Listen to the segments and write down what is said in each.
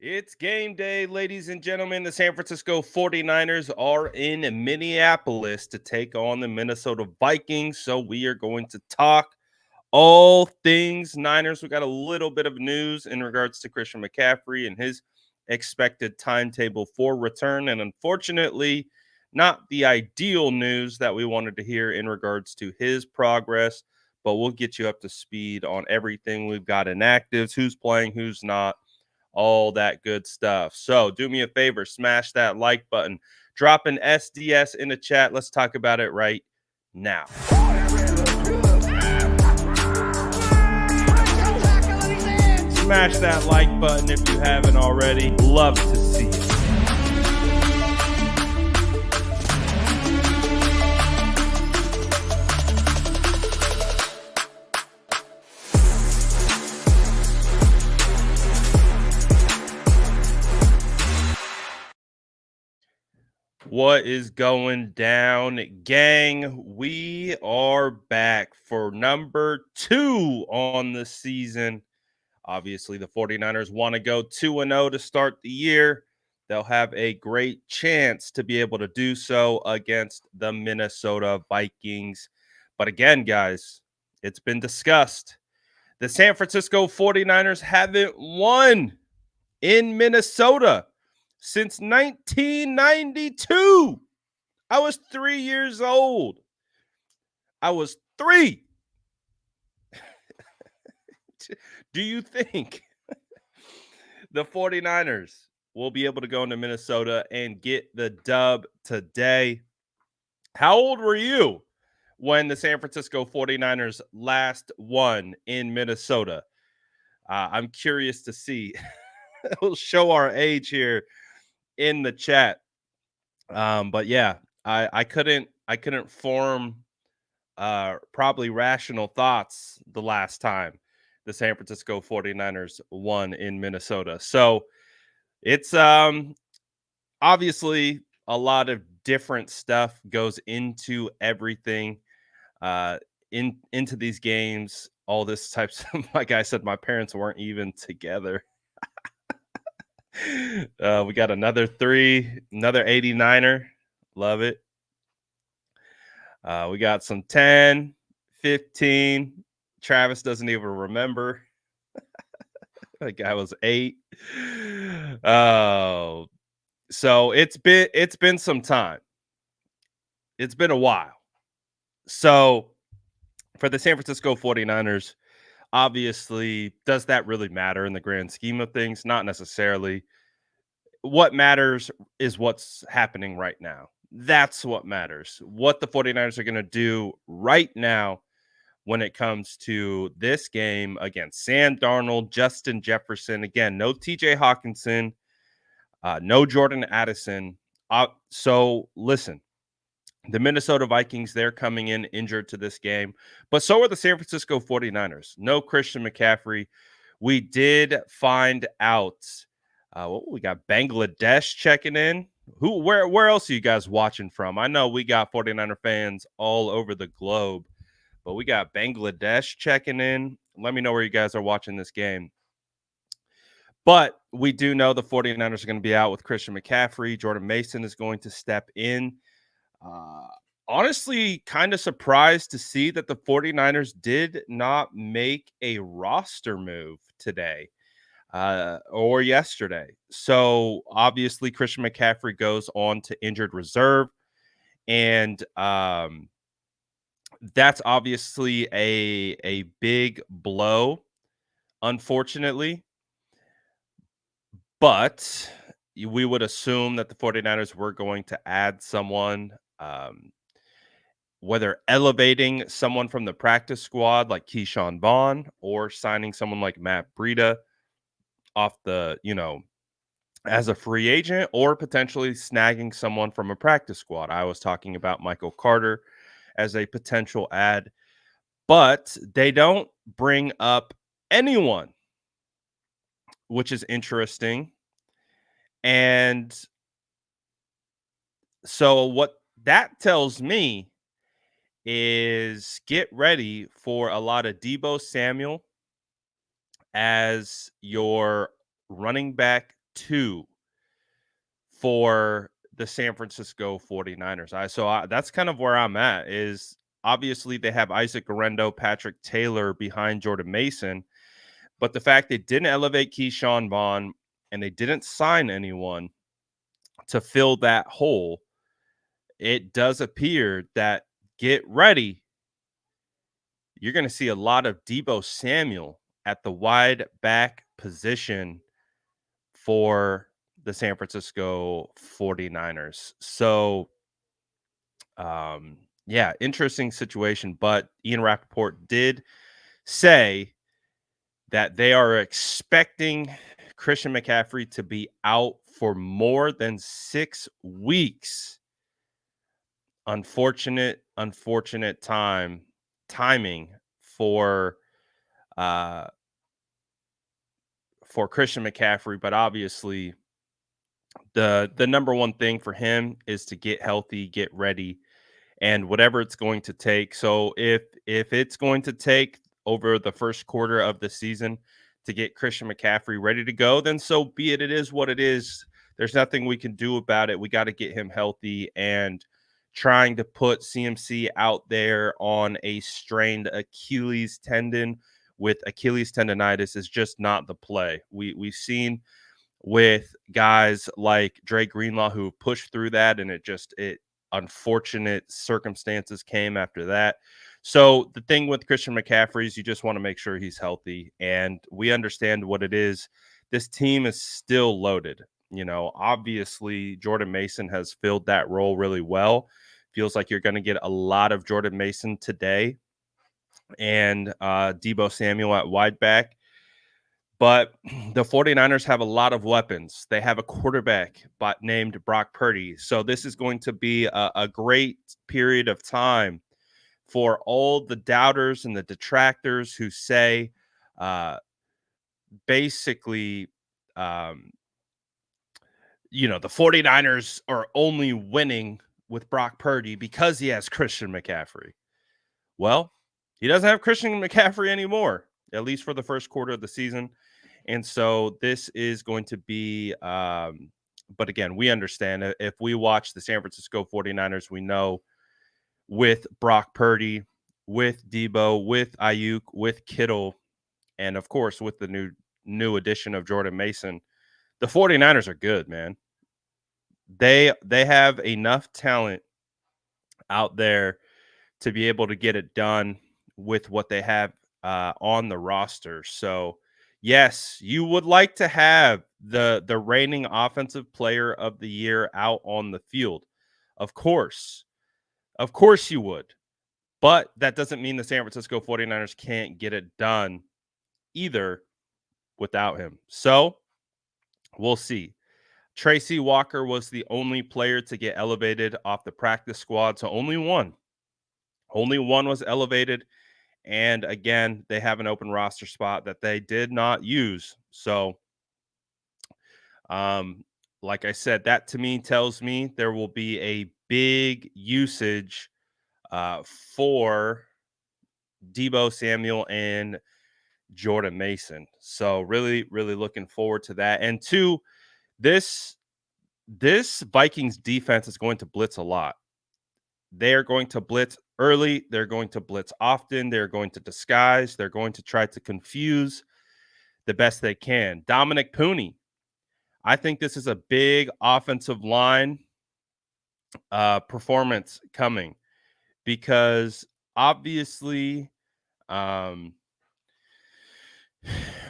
It's game day, ladies and gentlemen. The San Francisco 49ers are in Minneapolis to take on the Minnesota Vikings. So we are going to talk all things Niners. We got a little bit of news in regards to Christian McCaffrey and his expected timetable for return. And unfortunately, not the ideal news that we wanted to hear in regards to his progress. But we'll get you up to speed on everything we've got inactives, who's playing, who's not, all that good stuff. So do me a favor, smash that like button, drop an SDS in the chat. Let's talk about it right now. Smash that like button if you haven't already. Love to see it. What is going down, gang? We are back for number 2 on the season. Obviously, the 49ers want to go 2-0 to start the year. They'll have a great chance to be able to do so against the Minnesota Vikings. But again, guys, it's been discussed. The San Francisco 49ers haven't won in Minnesota since 1992. I was 3 years old. I was 3. Do you think the 49ers will be able to go into Minnesota and get the dub today? How old were you when the San Francisco 49ers last won in Minnesota? I'm curious to see. We'll show our age here in the chat. But yeah, I couldn't form probably rational thoughts the last time the San Francisco 49ers won in Minnesota. So it's obviously a lot of different stuff goes into everything into these games, all this types of, like I said, my parents weren't even together. We got another 3, another 89er. Love it. We got some 10, 15. Travis doesn't even remember. That guy was 8. Oh, so it's been some time. It's been a while. So for the San Francisco 49ers, obviously, does that really matter in the grand scheme of things? Not necessarily. What matters is what's happening right now. That's what matters. What the 49ers are going to do right now when it comes to this game against Sam Darnold, Justin Jefferson. Again, no TJ Hawkinson, no Jordan Addison. So listen, the Minnesota Vikings, they're coming in injured to this game, but so are the San Francisco 49ers. No Christian McCaffrey. We did find out. We got Bangladesh checking in. Where else are you guys watching from? I know we got 49er fans all over the globe, but we got Bangladesh checking in. Let me know where you guys are watching this game. But we do know the 49ers are going to be out with Christian McCaffrey. Jordan Mason is going to step in. Honestly, kind of surprised to see that the 49ers did not make a roster move today or yesterday. So obviously, Christian McCaffrey goes on to injured reserve. And that's obviously a big blow, unfortunately. But we would assume that the 49ers were going to add someone, whether elevating someone from the practice squad like Keyshawn Vaughn or signing someone like Matt Breida off the, as a free agent, or potentially snagging someone from a practice squad. I was talking about Michael Carter as a potential add, but they don't bring up anyone, which is interesting. And so what that tells me is get ready for a lot of Deebo Samuel as your running back 2 for the San Francisco 49ers. That's kind of where I'm at is obviously they have Isaac Guerrero, Patrick Taylor behind Jordan Mason, but the fact they didn't elevate Keyshawn Vaughn and they didn't sign anyone to fill that hole, it does appear that get ready. You're going to see a lot of Deebo Samuel at the wide back position for the San Francisco 49ers. So, yeah, interesting situation. But Ian Rappaport did say that they are expecting Christian McCaffrey to be out for more than 6 weeks. Unfortunate timing uh for Christian McCaffrey, but obviously the number one thing for him is to get healthy, get ready, and whatever it's going to take. So if it's going to take over the first quarter of the season to get Christian McCaffrey ready to go, then so be it. It is what it is. There's nothing we can do about it. We got to get him healthy, and trying to put CMC out there on a strained Achilles tendon with Achilles tendonitis is just not the play. We've seen with guys like Dre Greenlaw who pushed through that, and it unfortunate circumstances came after that. So the thing with Christian McCaffrey is you just want to make sure he's healthy, and we understand what it is. This team is still loaded. Obviously Jordan Mason has filled that role really well. Feels like you're going to get a lot of Jordan Mason today and Deebo Samuel at wide back. But the 49ers have a lot of weapons. They have a quarterback named Brock Purdy. So this is going to be a great period of time for all the doubters and the detractors who say basically, the 49ers are only winning with Brock Purdy because he has Christian McCaffrey. Well, he doesn't have Christian McCaffrey anymore, at least for the first quarter of the season. And so this is going to be, but again, we understand if we watch the San Francisco 49ers, we know with Brock Purdy, with Debo, with Ayuk, with Kittle, and of course with the new addition of Jordan Mason, the 49ers are good, man. They have enough talent out there to be able to get it done with what they have on the roster. So, yes, you would like to have the reigning offensive player of the year out on the field. Of course you would. But that doesn't mean the San Francisco 49ers can't get it done either without him. So, we'll see. Tracy Walker was the only player to get elevated off the practice squad. So only one was elevated. And again, they have an open roster spot that they did not use. So, like I said, that to me tells me there will be a big usage for Deebo Samuel and Jordan Mason. So really, really looking forward to that. And two, this Vikings defense is going to blitz a lot. They're going to blitz early. They're going to blitz often. They're going to disguise. They're going to try to confuse the best they can. Dominic Pooney. I think this is a big offensive line performance coming because obviously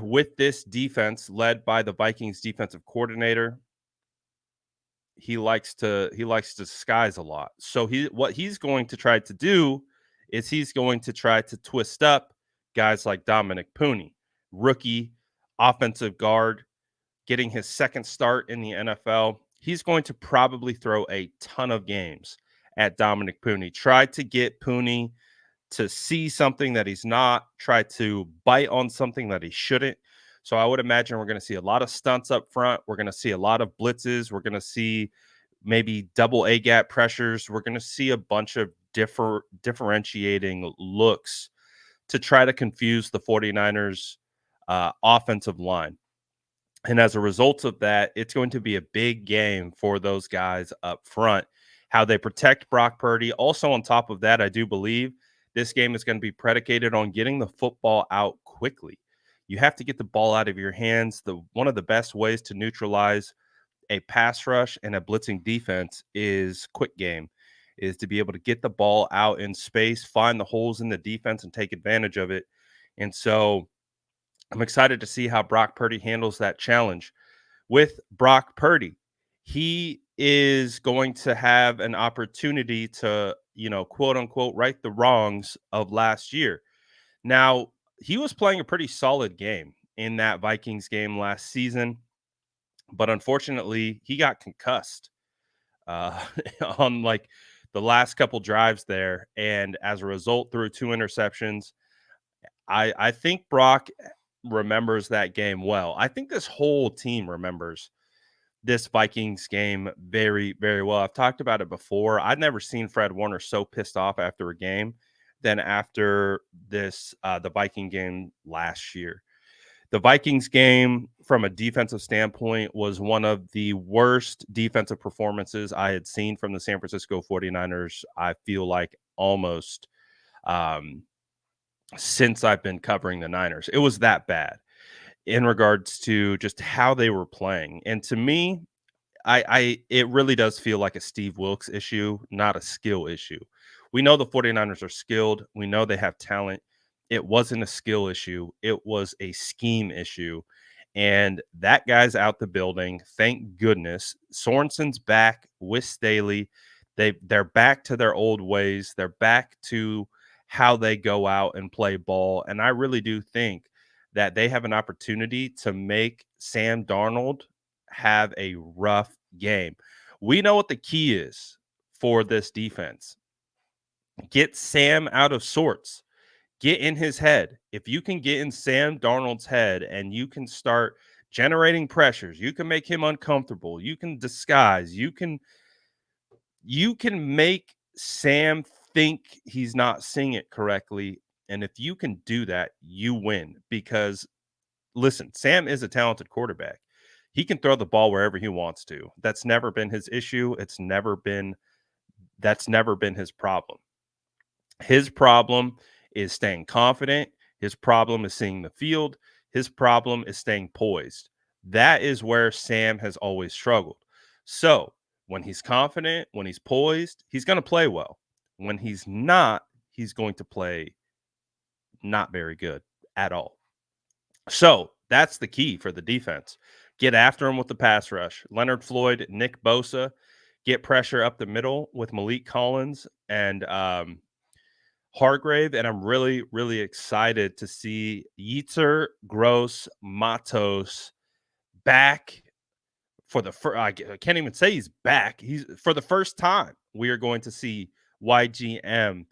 with this defense led by the Vikings defensive coordinator, he likes to disguise a lot. So what he's going to try to do is he's going to try to twist up guys like Dominic Pooney, rookie offensive guard, getting his second start in the NFL. He's going to probably throw a ton of games at Dominic Pooney. Try to get Pooney to see something that he's not, try to bite on something that he shouldn't. So I would imagine we're going to see a lot of stunts up front. We're going to see a lot of blitzes. We're going to see maybe double A gap pressures. We're going to see a bunch of differentiating looks to try to confuse the 49ers offensive line. And as a result of that, it's going to be a big game for those guys up front. How they protect Brock Purdy. Also, on top of that, I do believe this game is going to be predicated on getting the football out quickly. You have to get the ball out of your hands. The one of the best ways to neutralize a pass rush and a blitzing defense is quick game, is to be able to get the ball out in space, find the holes in the defense, and take advantage of it. And so I'm excited to see how Brock Purdy handles that challenge. With Brock Purdy, he is going to have an opportunity to, quote unquote, right the wrongs of last year. Now, he was playing a pretty solid game in that Vikings game last season, but unfortunately, he got concussed uh, on like the last couple drives there, and as a result, threw 2 interceptions. I think Brock remembers that game well. I think this whole team remembers this Vikings game very, very well. I've talked about it before. I'd never seen Fred Warner so pissed off after a game than after the Viking game last year. The Vikings game, from a defensive standpoint, was one of the worst defensive performances I had seen from the San Francisco 49ers, I feel like almost um, since I've been covering the Niners. It was that bad in regards to just how they were playing. And to me, I it really does feel like a Steve Wilks issue, not a skill issue. We know the 49ers are skilled. We know they have talent. It wasn't a skill issue. It was a scheme issue. And that guy's out the building. Thank goodness. Sorensen's back with Staley. They're back to their old ways. They're back to how they go out and play ball. And I really do think that they have an opportunity to make Sam Darnold have a rough game. We know what the key is for this defense. Get Sam out of sorts. Get in his head. If you can get in Sam Darnold's head and you can start generating pressures, you can make him uncomfortable. You can disguise. You can make Sam think he's not seeing it correctly. And if you can do that, you win because listen, Sam is a talented quarterback. He can throw the ball wherever he wants to. That's never been his issue. That's never been his problem. His problem is staying confident. His problem is seeing the field. His problem is staying poised. That is where Sam has always struggled. So, when he's confident, when he's poised, he's going to play well. When he's not, he's going to play not very good at all. So that's the key for the defense. Get after him with the pass rush. Leonard Floyd, Nick Bosa, get pressure up the middle with Malik Collins and Hargrave. And I'm really, really excited to see Yetur Gross Matos back for the first. I can't even say he's back. He's for the first time. We are going to see YGM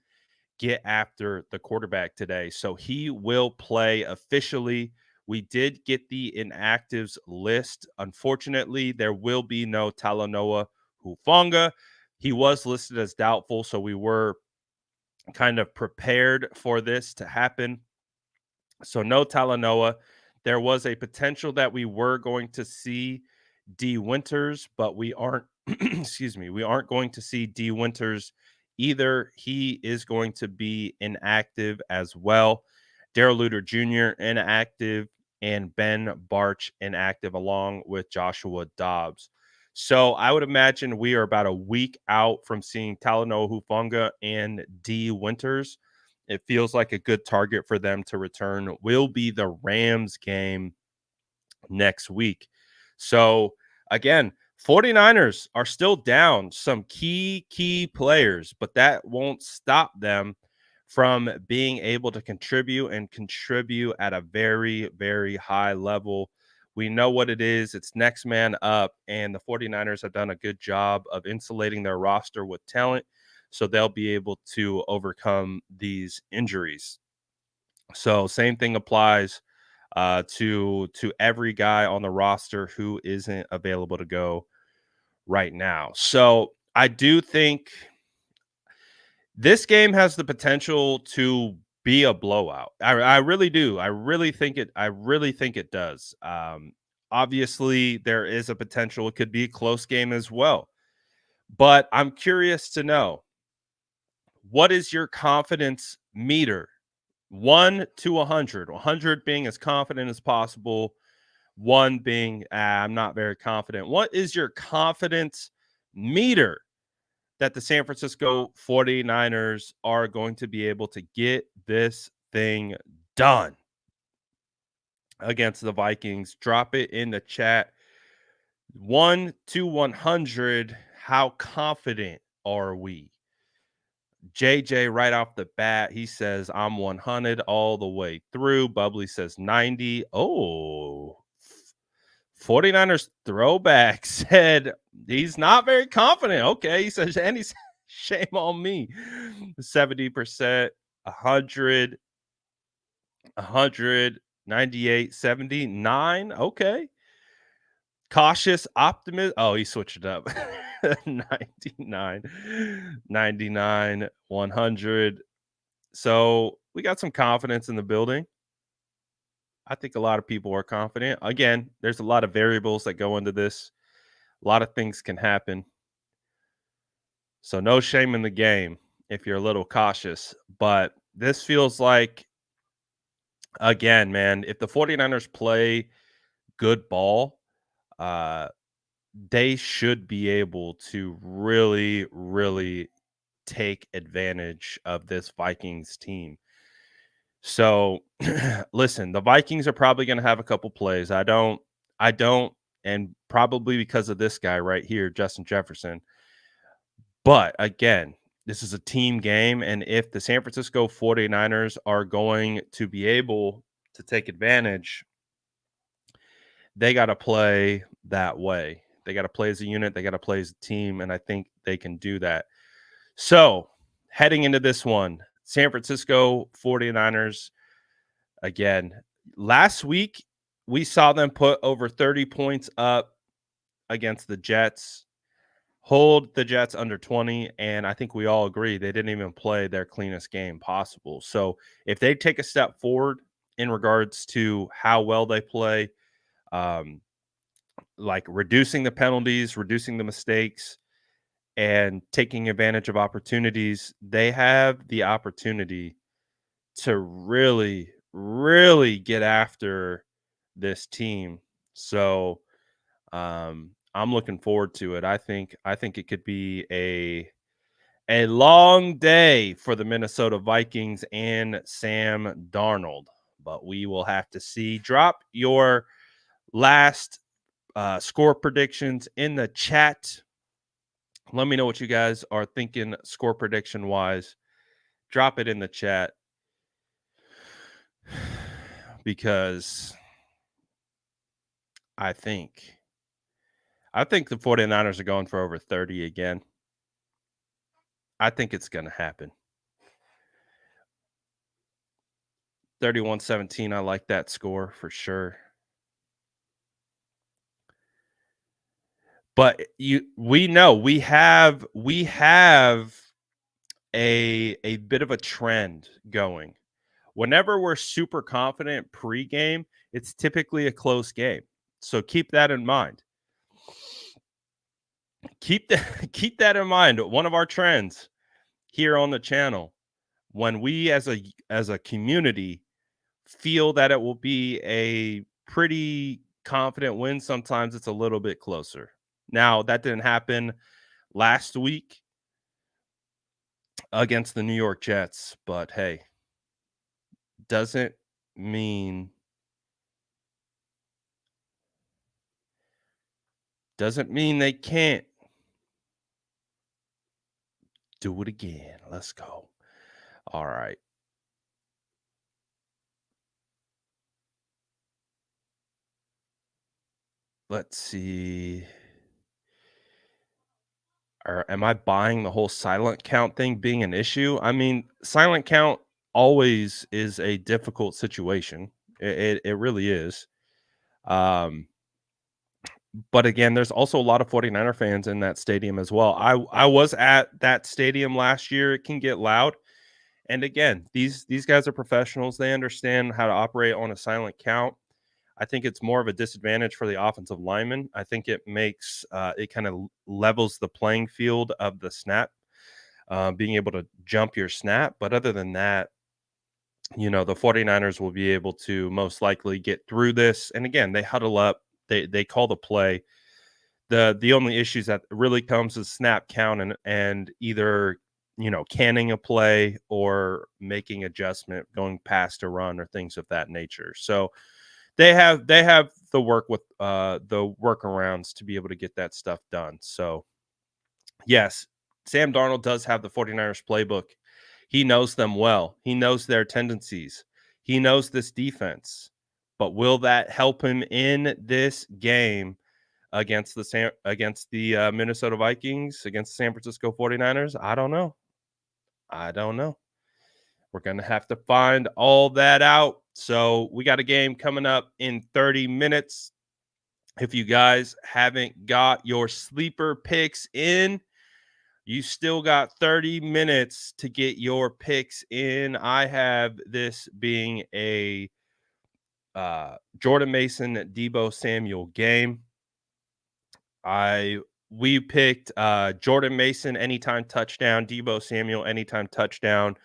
get after the quarterback today. So he will play officially. We did get the inactives list. Unfortunately, there will be no Talanoa Hufanga. He was listed as doubtful, so we were kind of prepared for this to happen. So no Talanoa. There was a potential that we were going to see D Winters, but we aren't excuse me, we aren't going to see D Winters either. He is going to be inactive as well. Daryl Luter Jr. inactive and Ben Barch inactive along with Joshua Dobbs. So I would imagine we are about a week out from seeing Talanoa Hufanga and D Winters. It feels like a good target for them to return will be the Rams game next week. So again, 49ers are still down some key players, but that won't stop them from being able to contribute at a very, very high level. We know what it is. It's next man up, and the 49ers have done a good job of insulating their roster with talent, so they'll be able to overcome these injuries. So same thing applies to every guy on the roster who isn't available to go right now. So I do think this game has the potential to be a blowout. I really do. I really think it does. Obviously, there is a potential it could be a close game as well. But I'm curious to know, what is your confidence meter? 1 to 100. 100 being as confident as possible, 1 being, I'm not very confident. What is your confidence meter that the San Francisco 49ers are going to be able to get this thing done against the Vikings? Drop it in the chat. 1 to 100. How confident are we? JJ, right off the bat, he says, I'm 100 all the way through. Bubbly says 90. Oh, 49ers throwback said he's not very confident. Okay, he says, and he's shame on me. 70%, 100, 100, 98, 79. Okay. Cautious optimist. Oh, he switched it up. 99, 99, 100. So we got some confidence in the building. I think a lot of people are confident. Again, there's a lot of variables that go into this. A lot of things can happen. So no shame in the game if you're a little cautious. But this feels like, again, man, if the 49ers play good ball, they should be able to really, really take advantage of this Vikings team. So, listen, the Vikings are probably going to have a couple plays. I don't, and probably because of this guy right here, Justin Jefferson. But again, this is a team game. And if the San Francisco 49ers are going to be able to take advantage, they got to play that way. They got to play as a unit. They got to play as a team. And I think they can do that. So, heading into this one, San Francisco 49ers, again, last week we saw them put over 30 points up against the Jets, hold the Jets under 20, and I think we all agree they didn't even play their cleanest game possible. So if they take a step forward in regards to how well they play, like reducing the penalties, reducing the mistakes, and taking advantage of opportunities, they have the opportunity to really, really get after this team. So I'm looking forward to it. I think it could be a long day for the Minnesota Vikings and Sam Darnold, but we will have to see. Drop your last score predictions in the chat. Let me know what you guys are thinking score prediction wise. Drop it in the chat because I think the 49ers are going for over 30 again. I think it's going to happen. 31-17, I like that score for sure. But we know we have a bit of a trend going. Whenever we're super confident pregame, it's typically a close game. So keep that in mind. Keep that in mind. One of our trends here on the channel, when we as a community feel that it will be a pretty confident win, sometimes it's a little bit closer. Now, that didn't happen last week against the New York Jets, but hey, doesn't mean they can't do it again. Let's go. All right. Let's see. Or am I buying the whole silent count thing being an issue? I mean, silent count always is a difficult situation. It really is. But again, there's also a lot of 49er fans in that stadium as well. I was at that stadium last year. It can get loud. And again, these guys are professionals. They understand how to operate on a silent count. I think it's more of a disadvantage for the offensive lineman. I think it makes it kind of levels the playing field of the snap, being able to jump your snap. But other than that, the 49ers will be able to most likely get through this. And again, they huddle up, they call the play. The only issues that really comes is snap count and either canning a play or making adjustment, going past a run or things of that nature. So they have the work with the workarounds to be able to get that stuff done. So yes, Sam Darnold does have the 49ers playbook. He knows them well. He knows their tendencies. He knows this defense. But will that help him in this game against the Minnesota Vikings, against the San Francisco 49ers? I don't know. We're going to have to find all that out. So we got a game coming up in 30 minutes. If you guys haven't got your sleeper picks in, you still got 30 minutes to get your picks in. I have this being a Jordan Mason, Deebo Samuel game. We picked Jordan Mason anytime touchdown, Deebo Samuel anytime touchdown.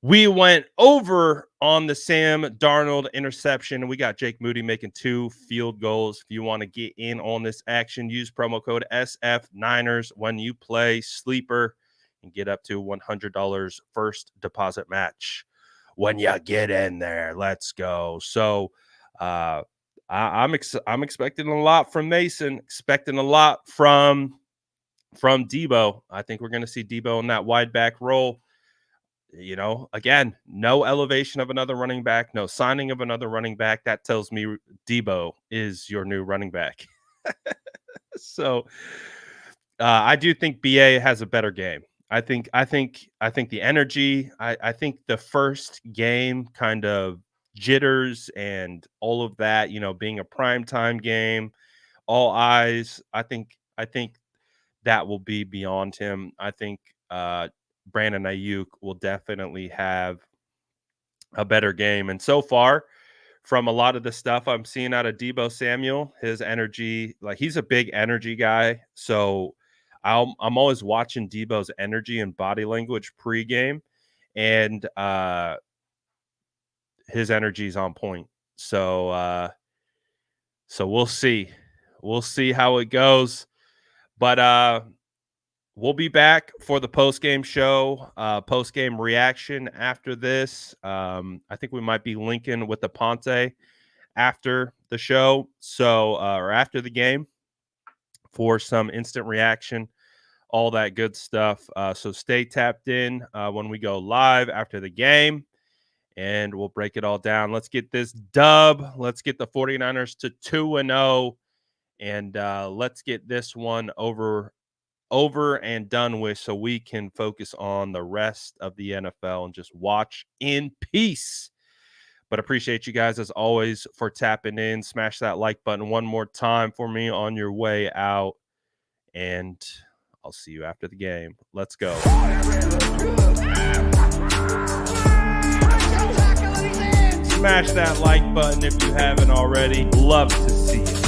We went over on the Sam Darnold interception. We got Jake Moody making 2 field goals. If you want to get in on this action, use promo code SF9ers when you play Sleeper and get up to $100 first deposit match when you get in there. Let's go. So I'm expecting a lot from Mason, expecting a lot from Deebo. I think we're going to see Deebo in that wide back role. Again, no elevation of another running back, no signing of another running back. That tells me Deebo is your new running back. So I do think BA has a better game. I think the energy, I think the first game kind of jitters and all of that, being a primetime game, all eyes. I think that will be beyond him. I think Brandon Ayuk will definitely have a better game. And so far, from a lot of the stuff I'm seeing out of Deebo Samuel, his energy, like he's a big energy guy. So I'm always watching Deebo's energy and body language pregame, and his energy is on point. So we'll see. We'll see how it goes. But we'll be back for the post-game show, post-game reaction after this. I think we might be linking with the Ponte after the show, or after the game, for some instant reaction, all that good stuff. So stay tapped in when we go live after the game, and we'll break it all down. Let's get this dub. Let's get the 49ers to 2-0, and let's get this one over and done with, so we can focus on the rest of the NFL and just watch in peace. But appreciate you guys as always for tapping in. Smash that like button one more time for me on your way out, and I'll see you after the game. Let's go. Smash that like button if you haven't already. Love to see it.